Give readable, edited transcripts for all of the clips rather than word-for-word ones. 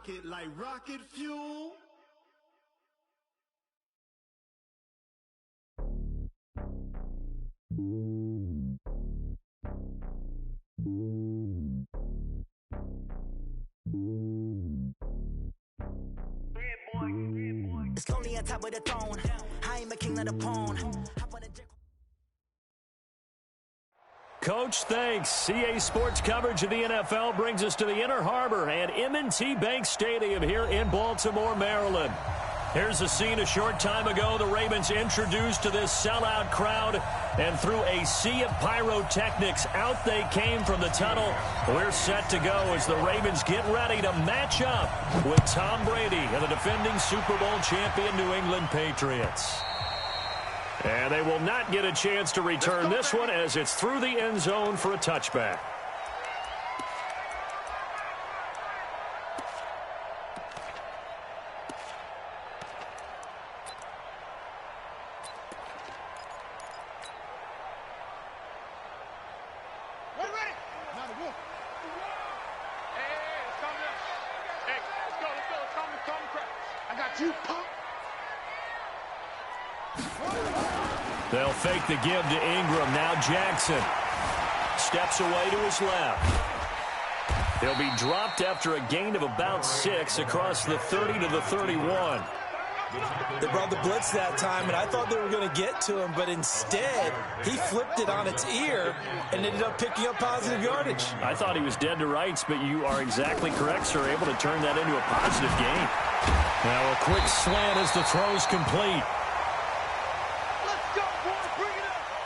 it like rocket fuel. It's lonely on top of the throne. I am a king of the pawn. Coach, thanks. CA Sports coverage of the NFL brings us to the Inner Harbor and M&T Bank Stadium here in Baltimore, Maryland. Here's a scene a short time ago. The Ravens introduced to this sellout crowd, and through a sea of pyrotechnics, out they came from the tunnel. We're set to go as the Ravens get ready to match up with Tom Brady and the defending Super Bowl champion New England Patriots. And they will not get a chance to return this one as it's through the end zone for a touchback. They'll fake the give to Ingram. Now Jackson steps away to his left. He'll be dropped after a gain of about 6 across the 30 to the 31. They brought the blitz that time, and I thought they were going to get to him, but instead he flipped it on its ear and ended up picking up positive yardage. I thought he was dead to rights, but you are exactly correct, sir, able to turn that into a positive gain. Now a quick slant as the throw's complete.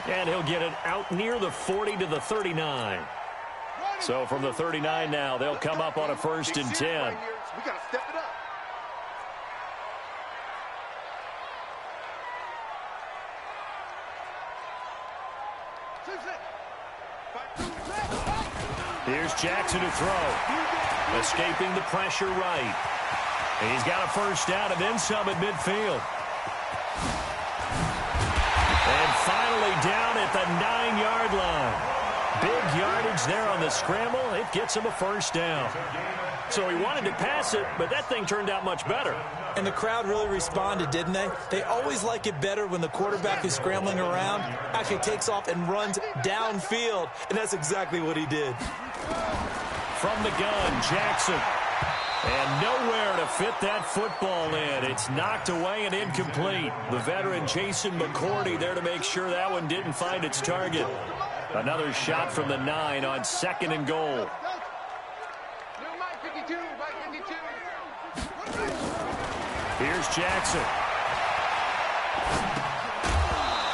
And he'll get it out near the 40 to the 39. So from the 39 now, they'll come up on a 1st and 10. We got to step it up. Here's Jackson to throw. Escaping the pressure right. He's got a first down and then some at midfield. And finally down at the 9-yard line. Big yardage there on the scramble. It gets him a first down. So he wanted to pass it, but that thing turned out much better. And the crowd really responded, didn't they? They always like it better when the quarterback who's scrambling around actually takes off and runs downfield. And that's exactly what he did. From the gun, Jackson. And nowhere to fit that football in. It's knocked away and incomplete. The veteran Jason McCourty there to make sure that one didn't find its target. Another shot from the 9 on 2nd and goal. Here's Jackson.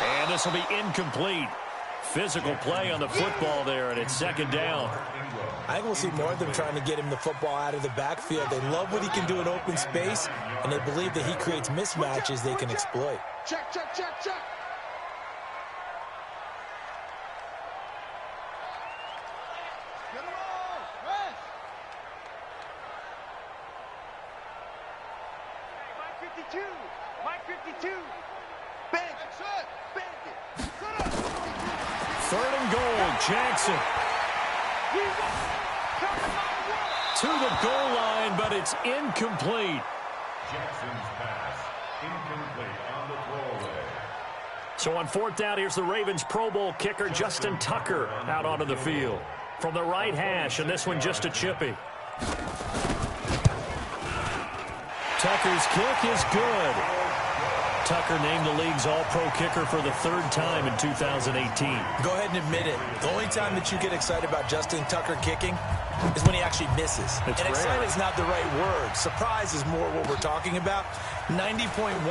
And this will be incomplete. Physical play on the football there, and it's 2nd down. I think we'll see more of them trying to get him the football out of the backfield. They love what he can do in open space, and they believe that he creates mismatches they can exploit. Check, check, check, check. Get him all. Rest. Mike 52. Mike 52. Bend it. Bend it. Set up. 3rd and goal, Jackson. To the goal line, but it's incomplete. Jackson's pass, incomplete on the throwaway. So on 4th down, here's the Ravens Pro Bowl kicker, Justin Tucker, out onto the field. From the right hash, and this one just a chippy. Tucker's kick is good. Tucker named the league's all-pro kicker for the 3rd time in 2018. Go ahead and admit it. The only time that you get excited about Justin Tucker kicking is when he actually misses. It's and rare. excited is not the right word. Surprise is more what we're talking about. 90.1%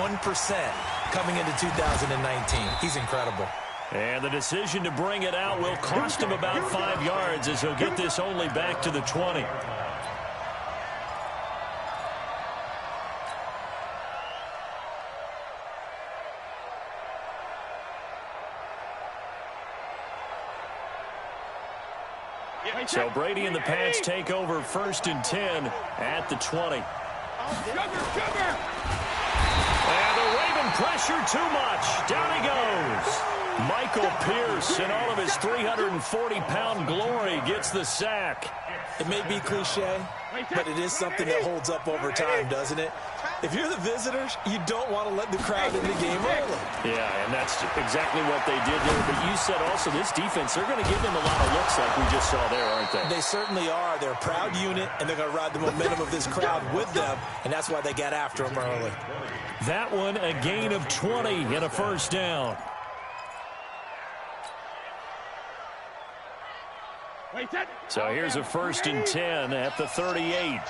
coming into 2019. He's incredible. And the decision to bring it out will cost him about 5 yards as he'll get this only back to the 20. So Brady and the Pats take over 1st and 10 at the 20. And the Raven pressure too much. Down he goes. Michael Pierce, in all of his 340-pound glory, gets the sack. It may be cliche, but it is something that holds up over time, doesn't it? If you're the visitors, you don't want to let the crowd in the game early. Yeah, and that's exactly what they did here. But you said also this defense, they're going to give them a lot of looks like we just saw there, aren't they? They certainly are. They're a proud unit, and they're going to ride the momentum of this crowd with them, and that's why they got after them early. That one, a gain of 20 and a first down. So here's a 1st and 10 at the 38.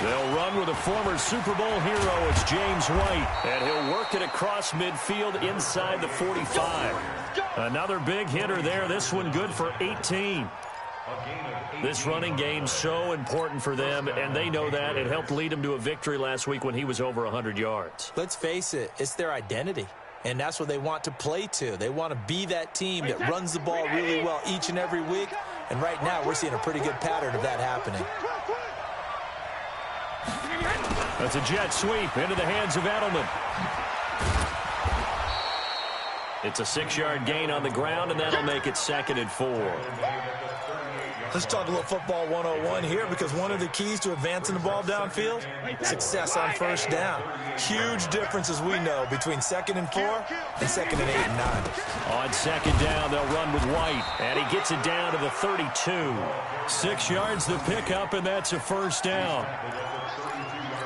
They'll run with a former Super Bowl hero. It's James White, and he'll work it across midfield inside the 45. Another big hitter there. This one good for 18. This running game so important for them, and they know that. It helped lead them to a victory last week when he was over 100 yards. Let's face it, it's their identity. And that's what they want to play to. They want to be that team that runs the ball really well each and every week. And right now, we're seeing a pretty good pattern of that happening. That's a jet sweep into the hands of Edelman. It's a 6-yard gain on the ground, and that'll make it 2nd and 4. Let's talk a little football 101 here, because one of the keys to advancing the ball downfield, success on first down. Huge difference, as we know, between 2nd and 4 and 2nd and 8 and 9. On 2nd down, they'll run with White, and he gets it down to the 32. 6 yards the pickup, and that's a first down.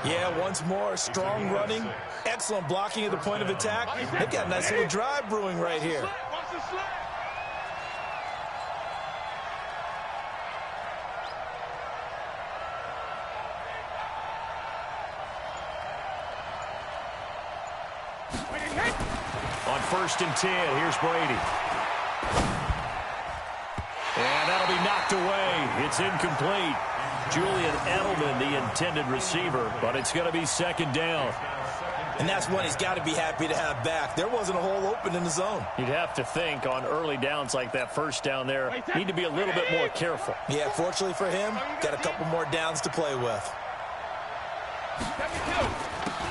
Yeah, once more, strong running, excellent blocking at the point of attack. They've got a nice little drive brewing right here. On 1st and 10, here's Brady. And that'll be knocked away. It's incomplete. Julian Edelman, the intended receiver, but it's going to be 2nd down. And that's one he's got to be happy to have back. There wasn't a hole open in the zone. You'd have to think on early downs like that first down there, need to be a little bit more careful. Yeah, fortunately for him, got a couple more downs to play with.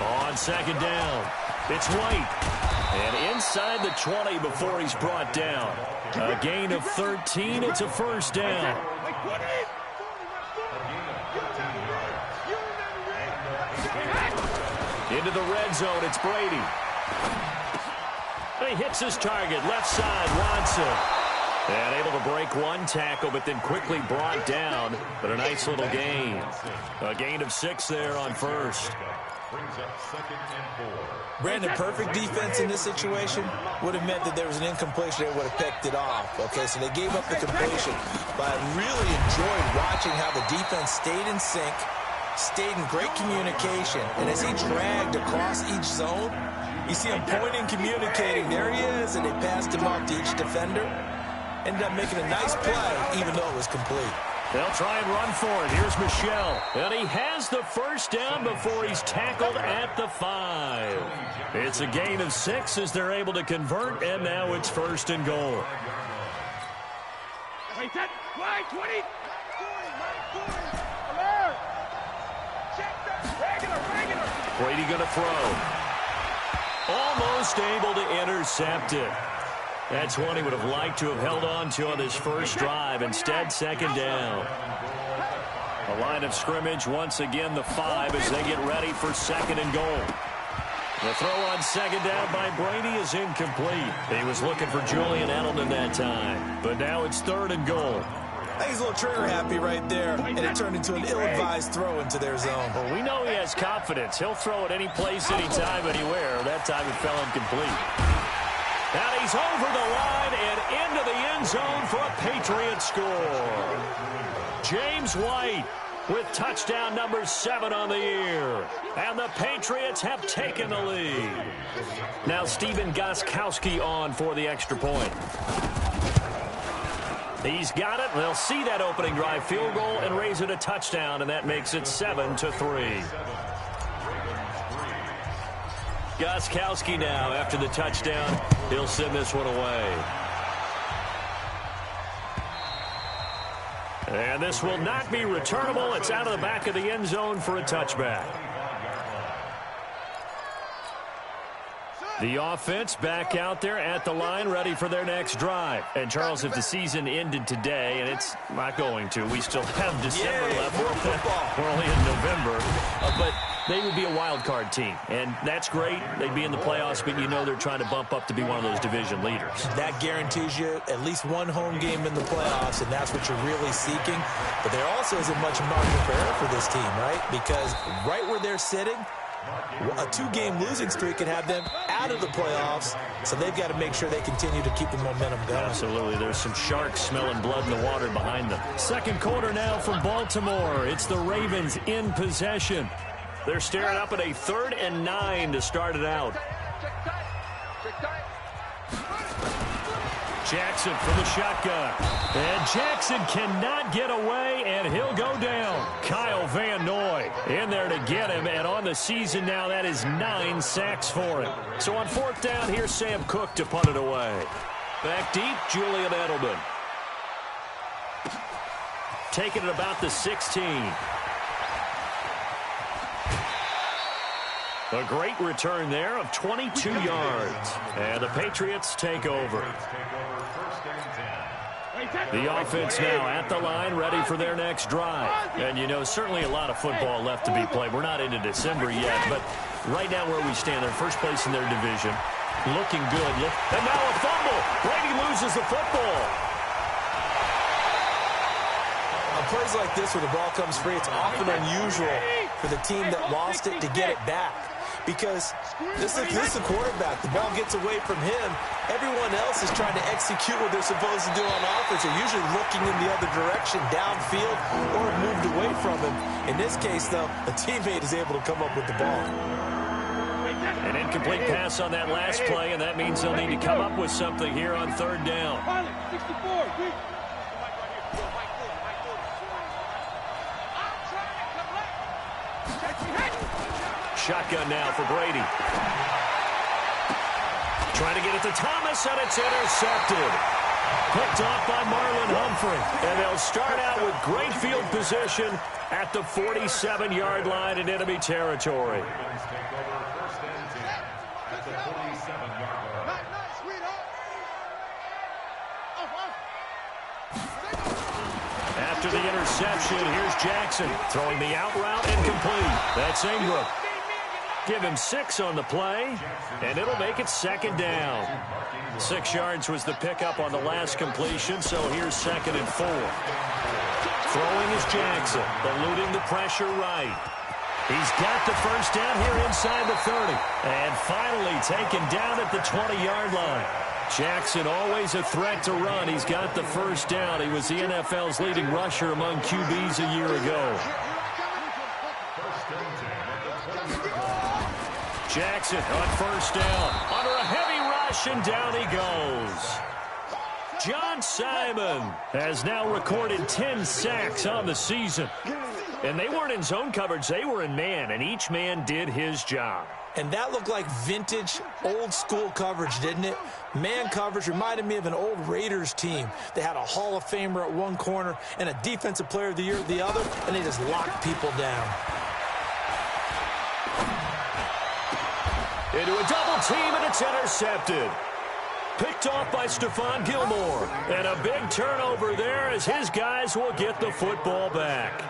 On 2nd down, it's White. And inside the 20 before he's brought down. A gain of 13, it's a first down. Into the red zone, it's Brady. He hits his target, left side, Watson. And able to break one tackle, but then quickly brought down. But a nice little gain. A gain of 6 there on first. Brandon, perfect defense in this situation would have meant that there was an incompletion. They would have picked it off. Okay, so they gave up the completion. But I really enjoyed watching how the defense stayed in sync, stayed in great communication. And as he dragged across each zone, you see him pointing, communicating. There he is, and they passed him off to each defender. Ended up making a nice play, even though it was complete. They'll try and run for it. Here's Michelle. And he has the first down before he's tackled at the 5. It's a gain of 6 as they're able to convert, and now it's 1st and goal. Wait, that line 20. Brady going to throw. Almost able to intercept it. That's one he would have liked to have held on to on his first drive. Instead, 2nd down. A line of scrimmage, once again, the 5 as they get ready for 2nd and goal. The throw on 2nd down by Brady is incomplete. He was looking for Julian Edelman that time. But now it's 3rd and goal. I think he's a little trigger happy right there, and it turned into an ill-advised throw into their zone. Well, we know he has confidence. He'll throw it any place, anytime, anywhere. That time it fell incomplete. And he's over the line and into the end zone for a Patriot score. James White with touchdown number 7 on the year. And the Patriots have taken the lead. Now Stephen Gostkowski on for the extra point. He's got it. They'll see that opening drive field goal and raise it a touchdown, and that makes it 7-3. Gostkowski now, after the touchdown, he'll send this one away. And this will not be returnable. It's out of the back of the end zone for a touchback. The offense back out there at the line, ready for their next drive. And, Charles, if the season ended today, and it's not going to, we still have December left. More football. We're only in November. But they would be a wild card team, and that's great. They'd be in the playoffs, but you know they're trying to bump up to be one of those division leaders. That guarantees you at least one home game in the playoffs, and that's what you're really seeking. But there also isn't much margin for error for this team, right? Because right where they're sitting, a two-game losing streak could have them out of the playoffs, so they've got to make sure they continue to keep the momentum going. Absolutely. There's some sharks smelling blood in the water behind them. Second quarter now from Baltimore. It's the Ravens in possession. They're staring up at a 3rd and 9 to start it out. Jackson from the shotgun. And Jackson cannot get away, and he'll go down. Kyle Van Noy in there to get him, and on the season now, that is 9 sacks for him. So on 4th down, here's Sam Cook to punt it away. Back deep, Julian Edelman. Taking it about the 16. A great return there of 22 yards. And the Patriots take over. The offense now at the line, ready for their next drive. And, you know, certainly a lot of football left to be played. We're not into December yet, but right now where we stand, they're first place in their division. Looking good. And now a fumble. Brady loses the football. On plays like this where the ball comes free, it's often unusual for the team that lost it to get it back. Because this is a quarterback. The ball gets away from him. Everyone else is trying to execute what they're supposed to do on offense. They're usually looking in the other direction, downfield, or moved away from him. In this case, though, a teammate is able to come up with the ball. An incomplete pass on that last play, and that means they'll need to come up with something here on 3rd down. 64. Shotgun now for Brady. Trying to get it to Thomas, and it's intercepted. Picked off by Marlon Humphrey. And they'll start out with great field position at the 47-yard line in enemy territory. After the interception, here's Jackson throwing the out route incomplete. That's Ingram. Give him 6 on the play, and it'll make it 2nd down. 6 yards was the pickup on the last completion, so here's 2nd and 4. Throwing is Jackson, eluding the pressure right. He's got the first down here inside the 30, and finally taken down at the 20-yard line. Jackson always a threat to run. He's got the first down. He was the NFL's leading rusher among QBs a year ago. Jackson on first down. Under a heavy rush, and down he goes. John Simon has now recorded 10 sacks on the season. And they weren't in zone coverage. They were in man, and each man did his job. And that looked like vintage, old-school coverage, didn't it? Man coverage reminded me of an old Raiders team. They had a Hall of Famer at one corner and a Defensive Player of the Year at the other, and they just locked people down. Into a double team, and it's intercepted. Picked off by Stephon Gilmore. And a big turnover there as his guys will get the football back.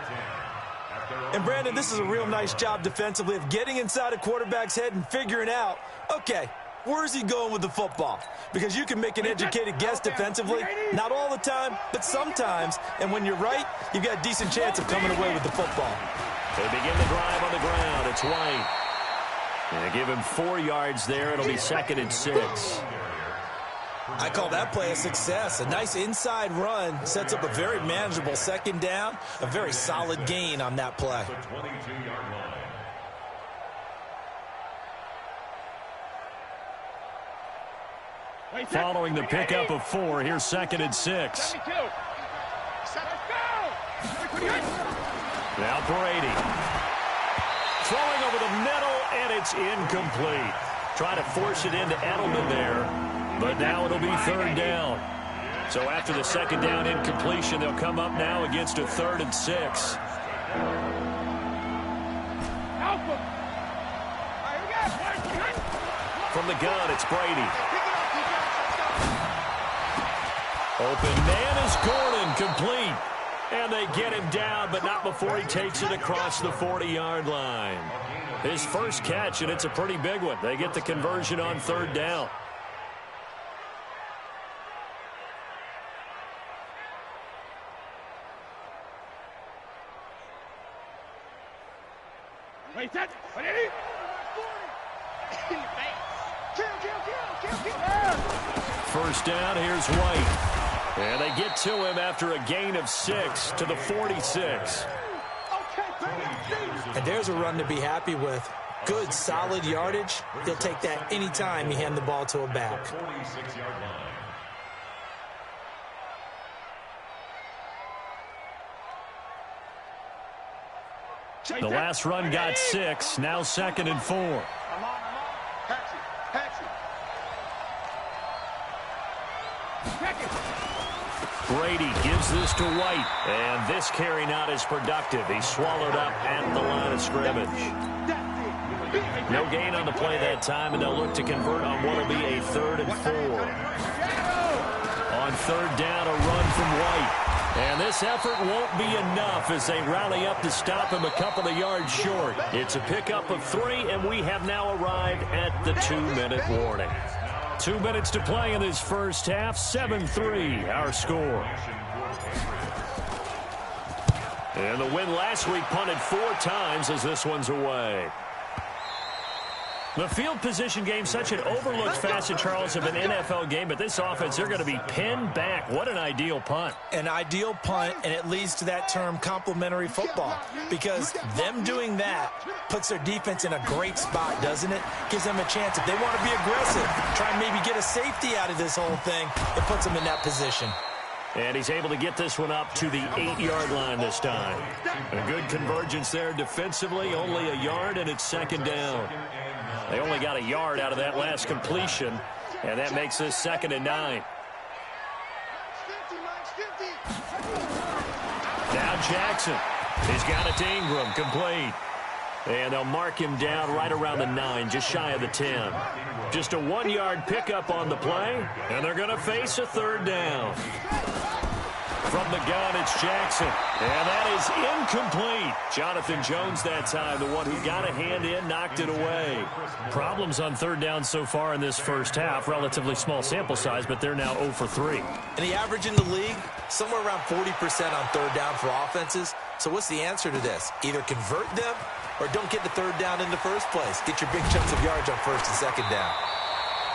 And, Brandon, this is a real nice job defensively of getting inside a quarterback's head and figuring out, okay, where's he going with the football? Because you can make an educated guess defensively, not all the time, but sometimes. And when you're right, you've got a decent chance of coming away with the football. They begin the drive on the ground. It's White. And give him 4 yards there. It'll be 2nd and 6. I call that play a success. A nice inside run sets up a very manageable 2nd down. A very solid gain on that play. Following the pickup of 4, here's 2nd and 6. Now Brady. Throwing over the middle, and it's incomplete. Trying to force it into Edelman there, but now it'll be 3rd down. So after the 2nd down incompletion, they'll come up now against a 3rd and 6. From the gun, it's Brady. Open man is Gordon, complete. And they get him down, but not before he takes it across the 40-yard line. His first catch, and it's a pretty big one. They get the conversion on third down. Wait, that. First down, here's White. And they get to him after a gain of 6 to the 46. And there's a run to be happy with. Good, solid yardage. He'll take that anytime you hand the ball to a back. 46-yard line. The last run got 6. Now 2nd and 4. Brady gives this to White. And this carry not as productive. He's swallowed up at the line of scrimmage. No gain on the play that time, and they'll look to convert on what will be a 3rd and 4. On third down, a run from White. And this effort won't be enough as they rally up to stop him a couple of yards short. It's a pickup of 3, and we have now arrived at the 2-minute warning. 2 minutes to play in this first half. 7-3, our score. And the win last week punted 4 times as this one's away. The field position game, such an overlooked facet, Charles, of an NFL game, but this offense, they're going to be pinned back. What an ideal punt. An ideal punt, and it leads to that term complementary football, because them doing that puts their defense in a great spot, doesn't it? Gives them a chance. If they want to be aggressive, try and maybe get a safety out of this whole thing, it puts them in that position. And he's able to get this one up to the 8-yard line this time. A good convergence there defensively, only a yard, and it's 2nd down. They only got a yard out of that last completion, and that makes this 2nd and 9. Now Jackson. He's got it to Ingram, complete. And they'll mark him down right around the 9, just shy of the 10. Just a 1-yard pickup on the play, and they're going to face a 3rd down. From the gun, it's Jackson. And that is incomplete. Jonathan Jones that time, the one who got a hand in, knocked it away. Problems on 3rd down so far in this first half. Relatively small sample size, but they're now 0 for 3. And the average in the league, somewhere around 40% on 3rd down for offenses. So what's the answer to this? Either convert them or don't get the 3rd down in the first place. Get your big chunks of yards on 1st and 2nd down.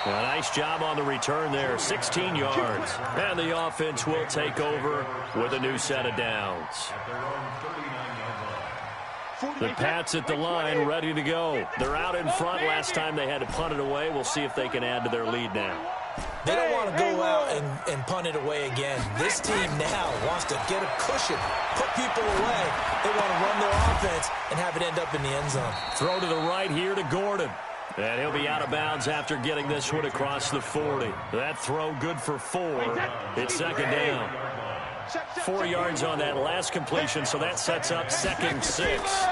A nice job on the return there, 16 yards. And the offense will take over with a new set of downs. The Pats at the line, ready to go. They're out in front. Last time they had to punt it away. We'll see if they can add to their lead now. They don't want to go out and punt it away again. This team now wants to get a cushion, put people away. They want to run their offense and have it end up in the end zone. Throw to the right here to Gordon. And he'll be out of bounds after getting this one across the 40. That throw good for 4. It's 2nd down. 4 yards on that last completion, so that sets up 2nd and 6.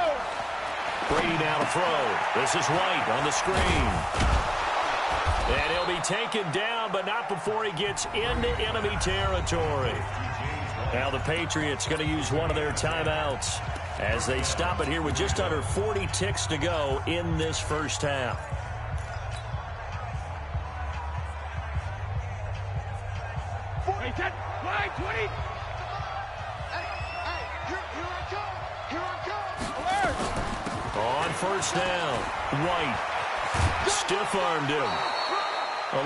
Brady now to throw. This is White on the screen. And he'll be taken down, but not before he gets into enemy territory. Now the Patriots going to use one of their timeouts as they stop it here with just under 40 ticks to go in this first half. On first down, White stiff-armed him.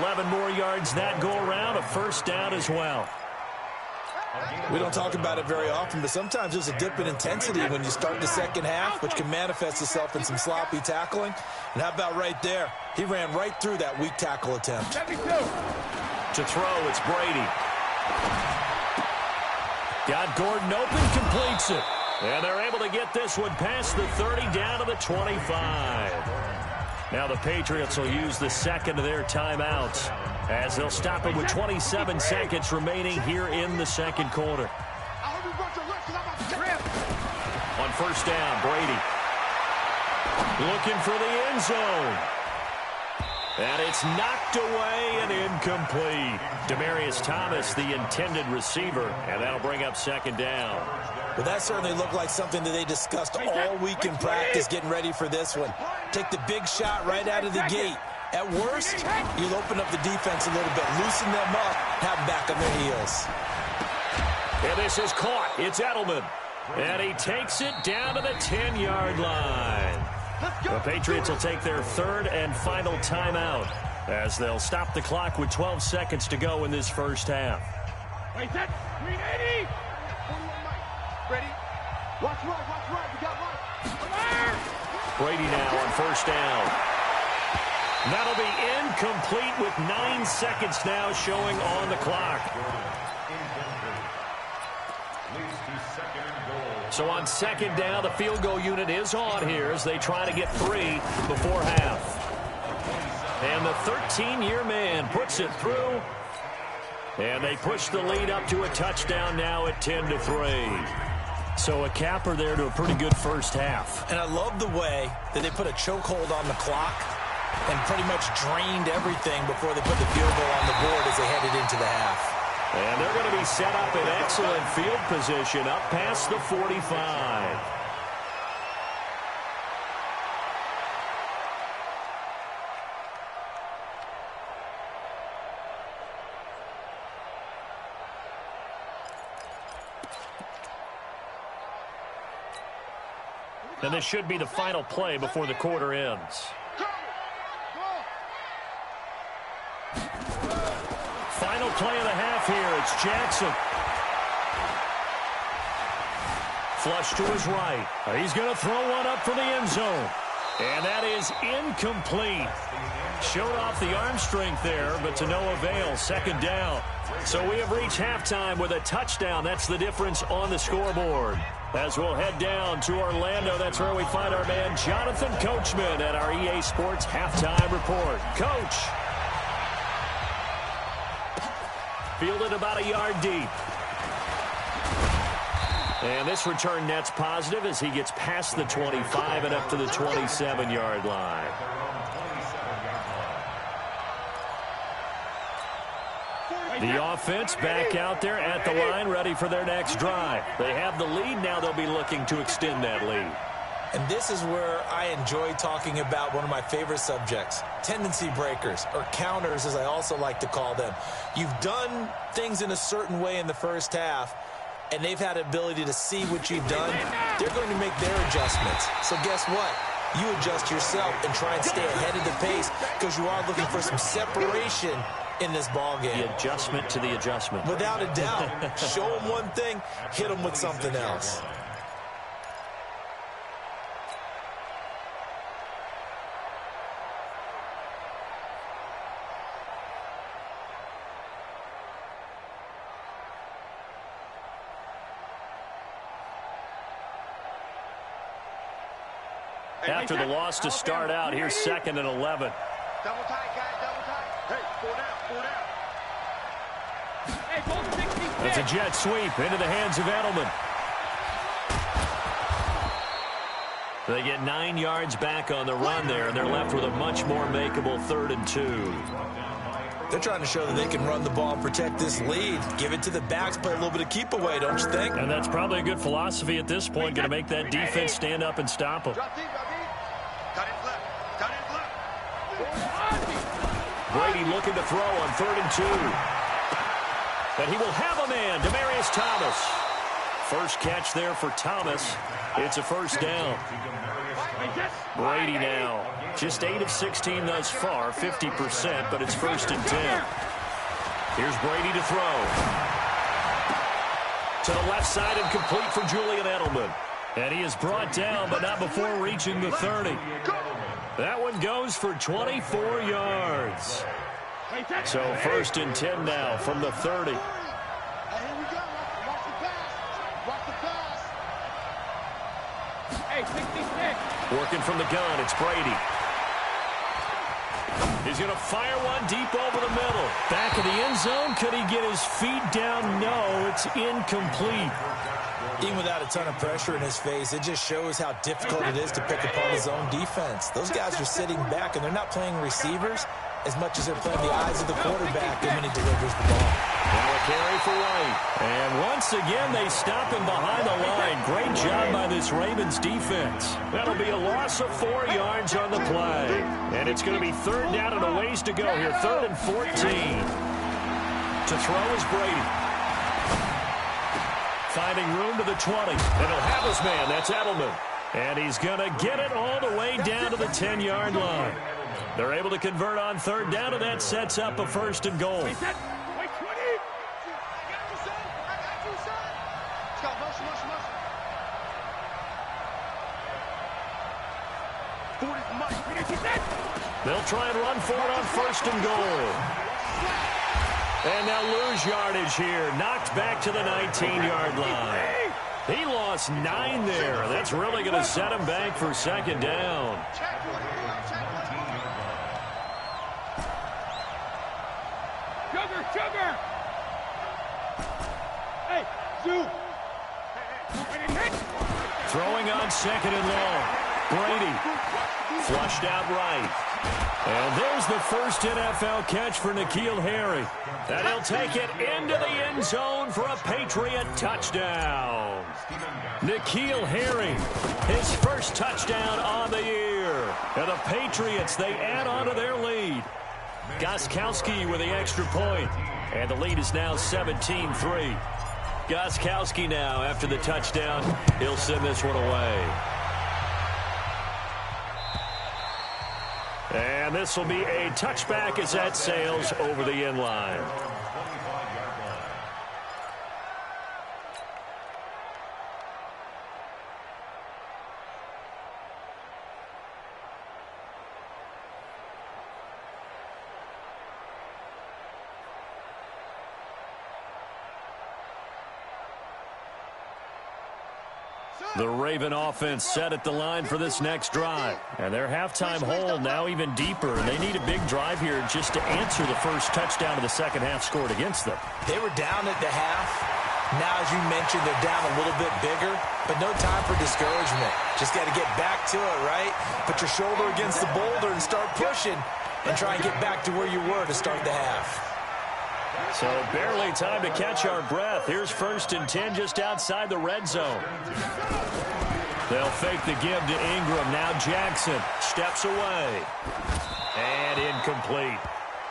11 more yards that go around, a first down as well. We don't talk about it very often, but sometimes there's a dip in intensity when you start the second half, which can manifest itself in some sloppy tackling. And how about right there? He ran right through that weak tackle attempt. To throw, it's Brady. Got Gordon open, completes it. And they're able to get this one past the 30 down to the 25. Now the Patriots will use the second of their timeouts as they'll stop it with 27 seconds remaining here in the second quarter. On first down, Brady looking for the end zone. And it's knocked away and incomplete. Demaryius Thomas, the intended receiver, and that'll bring up second down. Well, that certainly looked like something that they discussed all week in practice getting ready for this one. Take the big shot right out of the gate. At worst, you'll open up the defense a little bit, loosen them up, have them back on their heels. And this is caught. It's Edelman. And he takes it down to the 10-yard line. The Patriots will take their third and final timeout as they'll stop the clock with 12 seconds to go in this first half. Wait, set. 380. Ready? Watch right. We got one. Brady now on first down. That'll be incomplete with 9 seconds now showing on the clock. So on second down, the field goal unit is on here as they try to get 3 before half. And the 13-year man puts it through. And they push the lead up to a touchdown now at 10-3. So a capper there to a pretty good first half. And I love the way that they put a chokehold on the clock and pretty much drained everything before they put the field goal on the board as they headed into the half. And they're going to be set up in excellent field position up past the 45. And this should be the final play before the quarter ends. Final play of the half here. It's Jackson. Flush to his right. He's going to throw one up for the end zone. And that is incomplete. Showed off the arm strength there, but to no avail. Second down. So we have reached halftime with a touchdown. That's the difference on the scoreboard. As we'll head down to Orlando, that's where we find our man Jonathan Coachman at our EA Sports Halftime Report. Coach. Fielded about a yard deep. And this return net's positive as he gets past the 25 and up to the 27-yard line. The offense back out there at the line, ready for their next drive. They have the lead. Now they'll be looking to extend that lead. And this is where I enjoy talking about one of my favorite subjects, tendency breakers, or counters as I also like to call them. You've done things in a certain way in the first half, and they've had the ability to see what you've done. They're going to make their adjustments. So guess what? You adjust yourself and try and stay ahead of the pace because you are looking for some separation in this ball game. The adjustment to the adjustment. Without a doubt. Show them one thing, hit them with something else. After the loss to start out, here's 2nd and 11. Double tight, guys, double tight. Hey, 4 down. Hey, It's a jet sweep into the hands of Edelman. They get 9 yards back on the run there, and they're left with a much more makeable 3rd and 2. They're trying to show that they can run the ball and protect this lead. Give it to the backs, play a little bit of keep away, don't you think? And that's probably a good philosophy at this point, going to make that defense stand up and stop them. Brady looking to throw on 3rd and 2. And he will have a man, Demaryius Thomas. First catch there for Thomas. It's a first down. Brady now, just 8 of 16 thus far, 50%, but it's 1st and 10. Here's Brady to throw. To the left side and complete for Julian Edelman. And he is brought down, but not before reaching the 30. That one goes for 24 yards. So 1st and 10 now from the 30. Working from the gun, it's Brady. He's going to fire one deep over the middle. Back of the end zone. Could he get his feet down? No, it's incomplete. Even without a ton of pressure in his face, it just shows how difficult it is to pick apart his own defense. Those guys are sitting back, and they're not playing receivers as much as they're playing the eyes of the quarterback when he delivers the ball. Now a carry for White. And once again, they stop him behind the line. Great job by this Ravens defense. That'll be a loss of 4 yards on the play. And it's going to be third down and a ways to go here. 3rd and 14. To throw is Brady. Finding room to the 20. And he'll have his man. That's Edelman. And he's going to get it all the way down to the 10-yard line. They're able to convert on third down, and that sets up a 1st and goal. They'll try and run for it on 1st and goal. And they'll lose yardage here. Knocked back to the 19-yard line. He lost 9 there. That's really going to set him back for 2nd down. Sugar! Hey, Sue! Throwing on 2nd and long. Brady flushed out right. And there's the first NFL catch for N'Keal Harry. And he'll take it into the end zone for a Patriot touchdown. N'Keal Harry, his first touchdown on the year. And the Patriots, they add on to their lead. Gostkowski with the extra point. And the lead is now 17-3. Gostkowski now, after the touchdown, he'll send this one away. And this will be a touchback as that sails over the end line. The Raven offense set at the line for this next drive. And their halftime hole now even deeper. And they need a big drive here just to answer the first touchdown of the second half scored against them. They were down at the half. Now, as you mentioned, they're down a little bit bigger. But no time for discouragement. Just got to get back to it, right? Put your shoulder against the boulder and start pushing. And try and get back to where you were to start the half. So barely time to catch our breath. Here's 1st and 10 just outside the red zone. They'll fake the give to Ingram. Now Jackson steps away. And incomplete.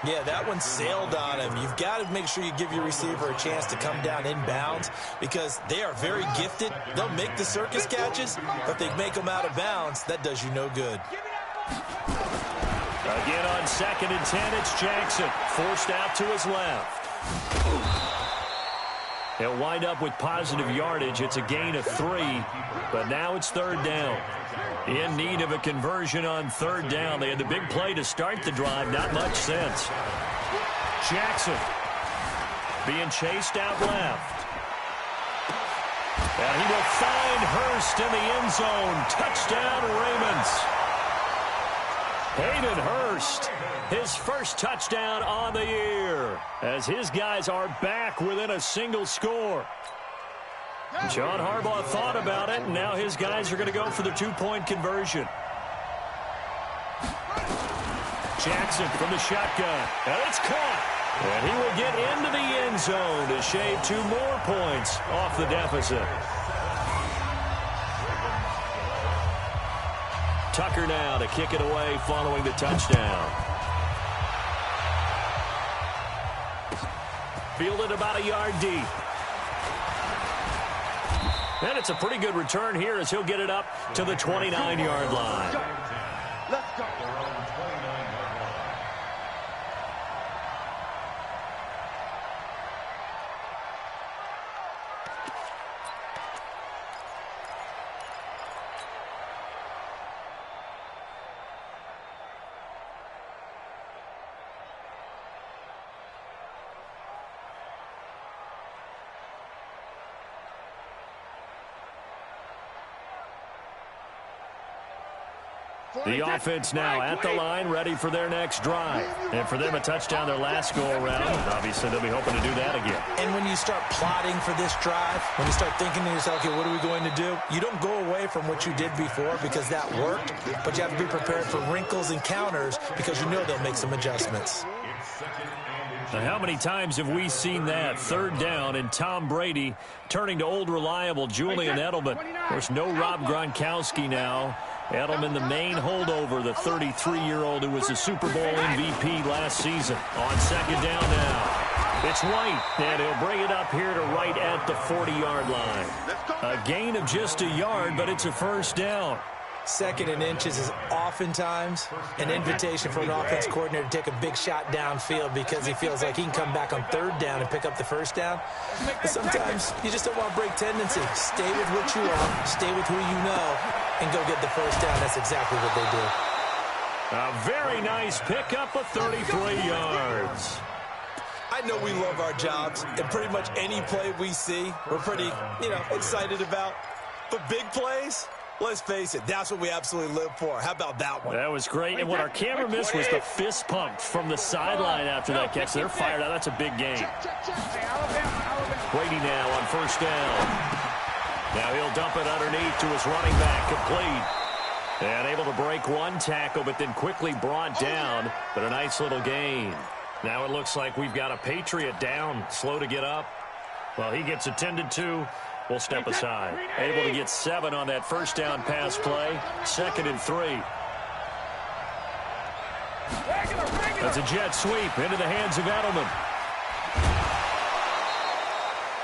Yeah, that one sailed on him. You've got to make sure you give your receiver a chance to come down inbounds because they are very gifted. They'll make the circus catches, but if they make them out of bounds, that does you no good. Again on 2nd and 10, it's Jackson. Forced out to his left. He'll wind up with positive yardage. It's a gain of 3, but now it's 3rd down. In need of a conversion on 3rd down. They had the big play to start the drive. Not much sense. Jackson being chased out left. And he will find Hurst in the end zone. Touchdown, Ravens. Hayden Hurst, his first touchdown on the year, as his guys are back within a single score. John Harbaugh thought about it, and now his guys are going to go for the 2-point conversion. Jackson from the shotgun, and it's caught. And he will get into the end zone to shave 2 more points off the deficit. Tucker now to kick it away following the touchdown. Fielded about a yard deep. And it's a pretty good return here as he'll get it up to the 29-yard line. Let's go. The offense now at the line, ready for their next drive. And for them, a touchdown their last go-around. Obviously, they'll be hoping to do that again. And when you start plotting for this drive, when you start thinking to yourself, okay, what are we going to do? You don't go away from what you did before because that worked, but you have to be prepared for wrinkles and counters because you know they'll make some adjustments. Now, how many times have we seen that? Third down and Tom Brady turning to old reliable Julian Edelman. Of course, no Rob Gronkowski now. Edelman, the main holdover, the 33-year-old who was a Super Bowl MVP last season. On second down now. It's White, and he'll bring it up here to right at the 40-yard line. A gain of just a yard, but it's a first down. Second and inches is oftentimes an invitation for an offense coordinator to take a big shot downfield because he feels like he can come back on third down and pick up the first down. But sometimes you just don't want to break tendency. Stay with what you are, stay with who you know, and go get the first down. That's exactly what they do. A very nice pickup of 33 yards. I know we love our jobs, and pretty much any play we see, we're pretty, excited about. But big plays, let's face it, that's what we absolutely live for. How about that one? That was great, and what our camera missed was the fist pump from the sideline after that catch. They're fired out. That's a big game. Brady now on first down. Now he'll dump it underneath to his running back, complete. And able to break one tackle, but then quickly brought down. But a nice little gain. Now it looks like we've got a Patriot down, slow to get up. Well, he gets attended to. We'll step aside. Able to get 7 on that first down pass play. 2nd and 3. That's a jet sweep into the hands of Edelman.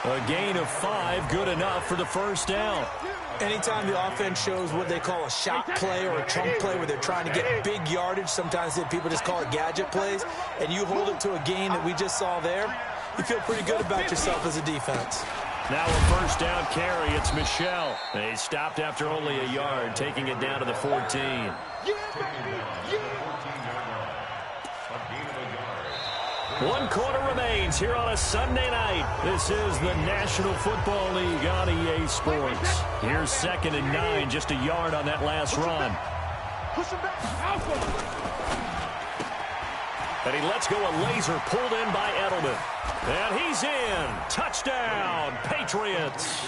A gain of 5, good enough for the first down. Anytime the offense shows what they call a shot play or a chunk play where they're trying to get big yardage, sometimes people just call it gadget plays, and you hold it to a gain that we just saw there, you feel pretty good about yourself as a defense. Now a first down carry, it's Michel. They stopped after only a yard, taking it down to the 14. One quarter remains here on a Sunday night. This is the National Football League on EA Sports. Here's 2nd and 9, just a yard on that last run. And he lets go a laser pulled in by Edelman. And he's in. Touchdown, Patriots.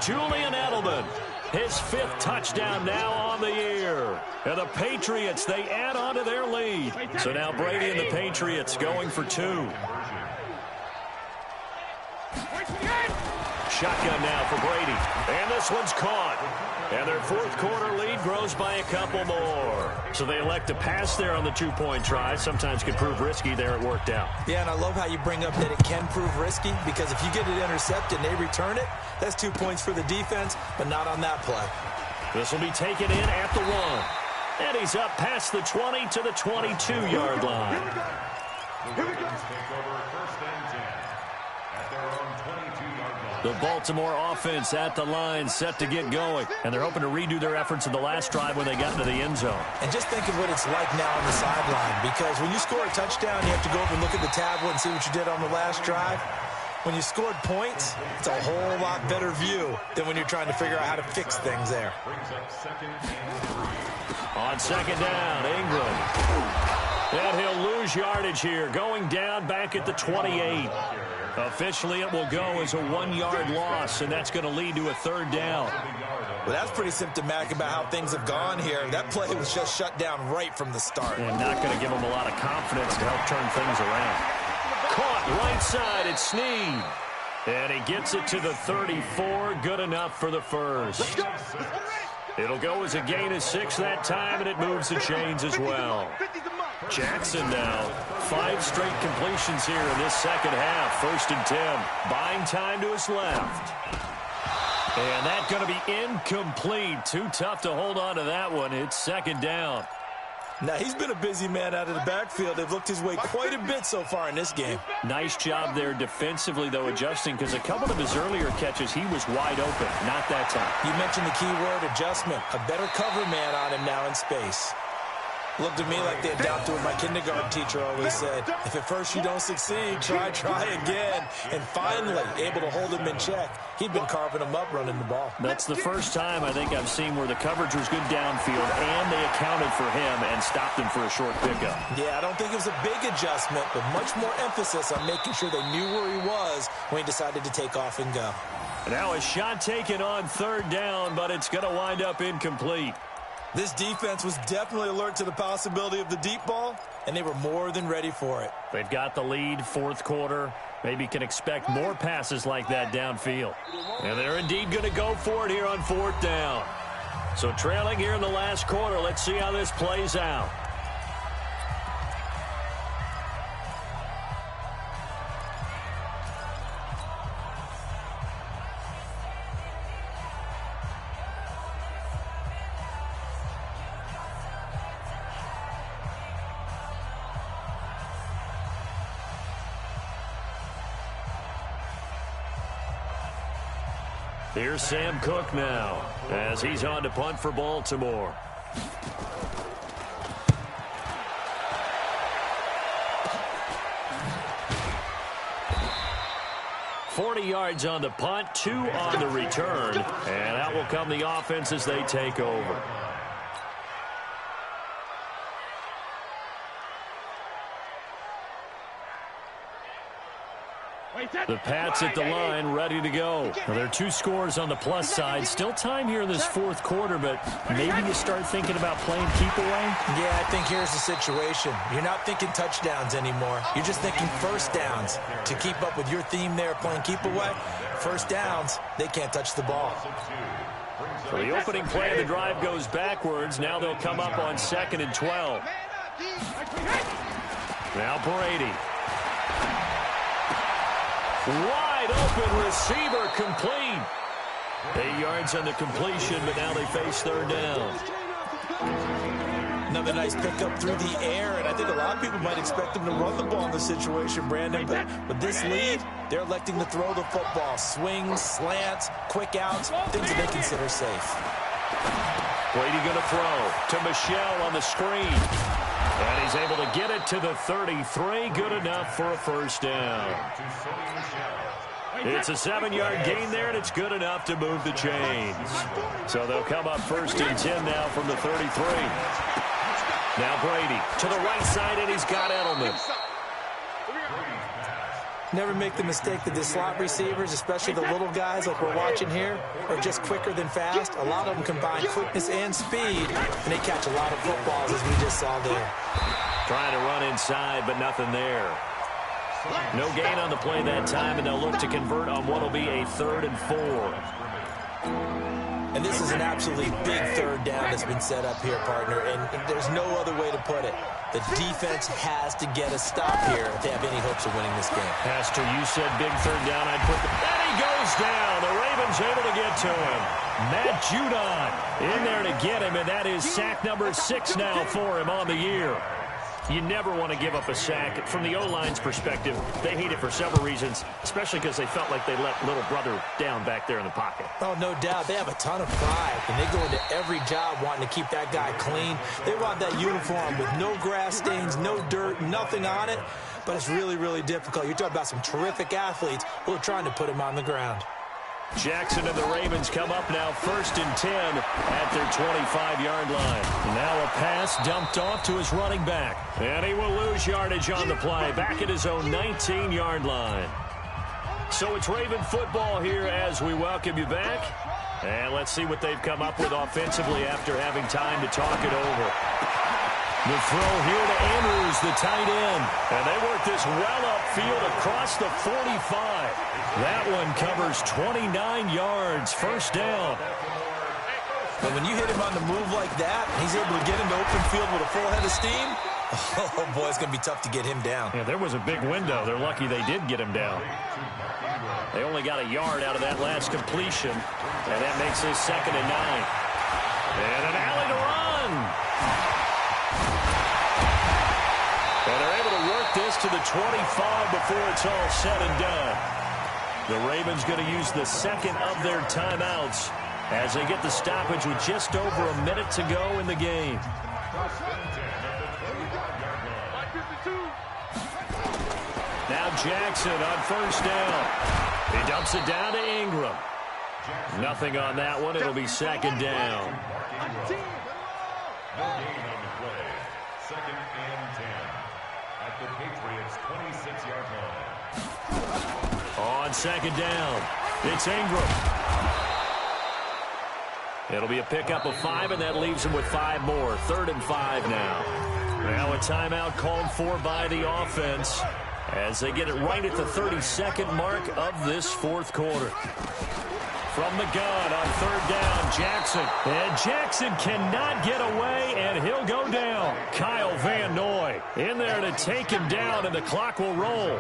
Julian Edelman, his 5th touchdown now on the year. And the Patriots, they add on to their lead. So now Brady and the Patriots going for 2. Shotgun now for Brady. And this one's caught. And their 4th quarter lead grows by a couple more. So they elect to pass there on the 2-point try. Sometimes could prove risky. There it worked out. Yeah, and I love how you bring up that it can prove risky because if you get it intercepted and they return it, that's 2 points for the defense, but not on that play. This will be taken in at the 1. And he's up past the 20 to the 22-yard line. The Baltimore offense at the line, set to get going. And they're hoping to redo their efforts in the last drive when they got into the end zone. And just think of what it's like now on the sideline. Because when you score a touchdown, you have to go over and look at the tablet and see what you did on the last drive. When you scored points, it's a whole lot better view than when you're trying to figure out how to fix things there. On second down, Ingram. And he'll lose yardage here, going down back at the 28. Officially, it will go as a 1-yard loss, and that's going to lead to a 3rd down. Well, that's pretty symptomatic about how things have gone here. That play was just shut down right from the start. And not going to give them a lot of confidence to help turn things around. Caught right side, it's Snead. And he gets it to the 34, good enough for the first. It'll go as a gain of 6 that time, and it moves the chains as well. Jackson now, 5 straight completions here in this second half. 1st and 10, buying time to his left. And that's going to be incomplete. Too tough to hold on to that one. It's 2nd down. Now, he's been a busy man out of the backfield. They've looked his way quite a bit so far in this game. Nice job there defensively, though, adjusting, because a couple of his earlier catches, he was wide open. Not that time. You mentioned the key word, adjustment. A better cover man on him now in space. Looked at me like they adopted what my kindergarten teacher always said. If at first you don't succeed, try again. And finally, able to hold him in check. He'd been carving him up running the ball. That's the first time I think I've seen where the coverage was good downfield and they accounted for him and stopped him for a short pickup. Yeah, I don't think it was a big adjustment, but much more emphasis on making sure they knew where he was when he decided to take off and go. Now a shot taken on third down, but it's going to wind up incomplete. This defense was definitely alert to the possibility of the deep ball, and they were more than ready for it. They've got the lead, fourth quarter. Maybe can expect more passes like that downfield. And they're indeed going to go for it here on fourth down. So trailing here in the last quarter, let's see how this plays out. Here's Sam Cook now as he's on to punt for Baltimore. $40 yards on the punt, 2 on the return, and out will come the offense as they take over. The Pats at the line, ready to go. Now, there are 2 scores on the plus side. Still time here in this fourth quarter, but maybe you start thinking about playing keep away? Yeah, I think here's the situation. You're not thinking touchdowns anymore. You're just thinking first downs. To keep up with your theme there, playing keep away, first downs, they can't touch the ball. So the opening play of the drive goes backwards. Now they'll come up on 2nd and 12. Now Brady. Wide open receiver, complete. 8 yards on the completion, but now they face third down. Another nice pickup through the air, and I think a lot of people might expect them to run the ball in this situation, Brandon. But with this lead, they're electing to throw the football. Swings, slants, quick outs, things that they consider safe. Brady going to throw to Michelle on the screen. And he's able to get it to the 33. Good enough for a first down. It's a 7-yard gain there, and it's good enough to move the chains. So they'll come up 1st and 10 now from the 33. Now Brady to the right side, and he's got Edelman. Never make the mistake that the slot receivers, especially the little guys like we're watching here, are just quicker than fast. A lot of them combine quickness and speed, and they catch a lot of footballs, as we just saw there. Trying to run inside, but nothing there. No gain on the play that time, and they'll look to convert on what will be a 3rd and 4. And this is an absolutely big third down that's been set up here, partner, and there's no other way to put it. The defense has to get a stop here if they have any hopes of winning this game. Pastor, you said big third down. I'd put and he goes down. The Ravens able to get to him. Matt Judon in there to get him, and that is sack number 6 now for him on the year. You never want to give up a sack. From the O-line's perspective, they hate it for several reasons, especially because they felt like they let little brother down back there in the pocket. Oh, no doubt. They have a ton of pride, and they go into every job wanting to keep that guy clean. They want that uniform with no grass stains, no dirt, nothing on it, but it's really, really difficult. You're talking about some terrific athletes who are trying to put him on the ground. Jackson and the Ravens come up now 1st and 10 at their 25-yard line. Now a pass dumped off to his running back. And he will lose yardage on the play back at his own 19-yard line. So it's Raven football here as we welcome you back. And let's see what they've come up with offensively after having time to talk it over. The throw here to Andrews, the tight end. And they work this well upfield across the 45. That one covers 29 yards, first down. But when you hit him on the move like that, he's able to get into open field with a full head of steam. Oh, boy, it's going to be tough to get him down. Yeah, there was a big window. They're lucky they did get him down. They only got a yard out of that last completion, and that makes this 2nd and 9. And an alley to run. And they're able to work this to the 25 before it's all said and done. The Ravens going to use the 2nd of their timeouts as they get the stoppage with just over a minute to go in the game. First and 10 at the 25-yard line. Mike 52. Now Jackson on first down. He dumps it down to Ingram. Nothing on that one. It'll be second down. No gain on the play. Second and 10 at the Patriots' 26-yard line. On second down, it's Ingram. It'll be a pickup of 5, and that leaves him with 5 more. 3rd and 5 now. Now a timeout called for by the offense as they get it right at the 32nd mark of this fourth quarter. From the gun on 3rd down, Jackson. And Jackson cannot get away, and he'll go down. Kyle Van Noy in there to take him down, and the clock will roll.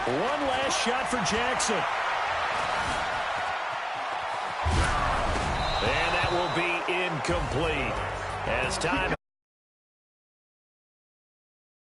One last shot for Jackson. And that will be incomplete. As time